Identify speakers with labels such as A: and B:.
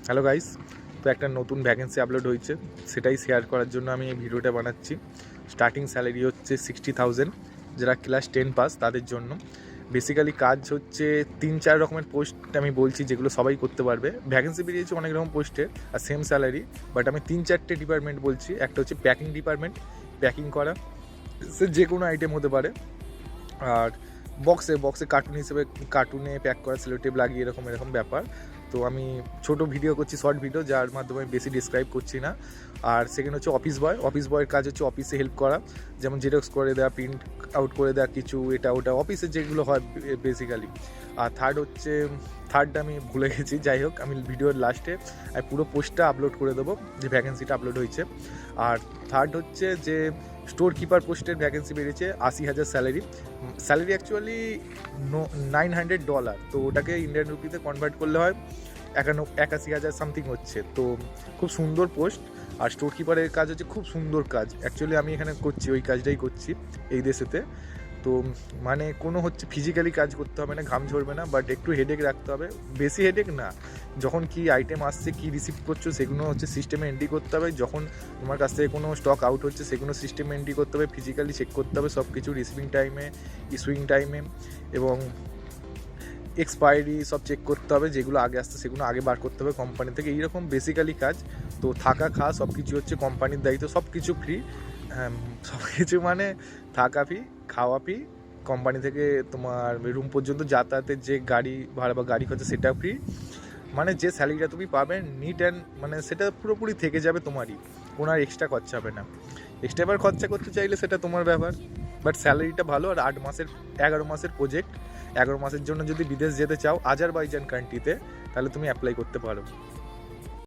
A: Hello guys, তো একটা নতুন ভ্যাকেন্সি আপলোড হয়েছে, সেটাই শেয়ার করার জন্য আমি এই ভিডিওটা বানাচ্ছি। স্টার্টিং স্যালারি হচ্ছে 60,000, যারা ক্লাস 10 পাস তাদের জন্য। বেসিক্যালি কাজ হচ্ছে 3-4 রকমের পোস্ট আমি বলছি, যেগুলো সবাই করতে পারবে। ভ্যাকেন্সি বেরিয়েছে অনেক রকম পোস্টের আর সেম স্যালারি, বাট আমি 3-4টে ডিপার্টমেন্ট বলছি। একটা হচ্ছে প্যাকিং ডিপার্টমেন্ট, প্যাকিং করা, সে যে কোনো আইটেম হতে পারে। আর বক্সে কার্টুন হিসেবে কার্টুনে প্যাক করা, সেলোটেপ লাগিয়ে এরকম ব্যাপার। তো আমি ছোট ভিডিও করছি, শর্ট ভিডিও, যার মাধ্যমে আমি বেশি ডিসক্রাইব করছি না। আর সেকেন্ড হচ্ছে অফিস বয়ের কাজ হচ্ছে অফিসে হেল্প করা, যেমন জেরক্স করে দেওয়া, প্রিন্ট আউট করে দেওয়া, কিছু এটা ওটা অফিসে যেগুলো হয় বেসিক্যালি। আর থার্ডটা আমি ভুলে গেছি, যাই হোক আমি ভিডিওর লাস্টে আমি পুরো পোস্টটা আপলোড করে দেবো, যে ভ্যাকেন্সিটা আপলোড হয়েছে। আর থার্ড হচ্ছে যে স্টোর কিপার পোস্টের ভ্যাকেন্সি বেরিয়েছে, 80,000 স্যালারি অ্যাকচুয়ালি $900, তো ওটাকে ইন্ডিয়ান রুপিতে কনভার্ট করলে হয় 81,000 সামথিং হচ্ছে। তো খুব সুন্দর পোস্ট। আর স্টোর কিপারের কাজ হচ্ছে খুব সুন্দর কাজ, অ্যাকচুয়ালি আমি এখানে করছি, ওই কাজটাই করছি এই দেশেতে। তো মানে কোনো হচ্ছে ফিজিক্যালি কাজ করতে হবে না, ঘাম ঝরবে না, বাট একটু হেডেক রাখতে হবে। বেশি হেডেক না, যখন কি আইটেম আসছে, কি রিসিভ করছো, সেগুলো হচ্ছে সিস্টেমে এন্ট্রি করতে হবে। যখন তোমার কাছ থেকে কোনো স্টক আউট হচ্ছে, সেগুলো সিস্টেমে এন্ট্রি করতে হবে, ফিজিক্যালি চেক করতে হবে সব কিছু, রিসিভিং টাইমে, ইস্যুইং টাইমে, এবং এক্সপায়ারি সব চেক করতে হবে। যেগুলো আগে আসছে সেগুলো আগে বার করতে হবে কোম্পানি থেকে, এইরকম বেসিক্যালি কাজ। তো থাকা খাওয়া সব কিছু হচ্ছে কোম্পানির দায়িত্ব, সব কিছু ফ্রি। সব কিছু মানে থাকা ফি, খাওয়া ফি, কোম্পানি থেকে তোমার রুম পর্যন্ত যাতায়াতের যে গাড়ি ভাড়া বা গাড়ি খরচা সেটা ফ্রি। মানে যে স্যালারিটা তুমি পাবে নিট অ্যান্ড, মানে সেটা পুরোপুরি থেকে যাবে তোমারই, কোনো আর এক্সট্রা খরচা হবে না। এক্সট্রা এবার খরচা করতে চাইলে সেটা তোমার ব্যাপার, বাট স্যালারিটা ভালো। আর 11 মাসের প্রজেক্ট। 11 মাসের জন্য যদি বিদেশ যেতে চাও আজারবাইজান কান্ট্রিতে, তাহলে তুমি অ্যাপ্লাই করতে পারো।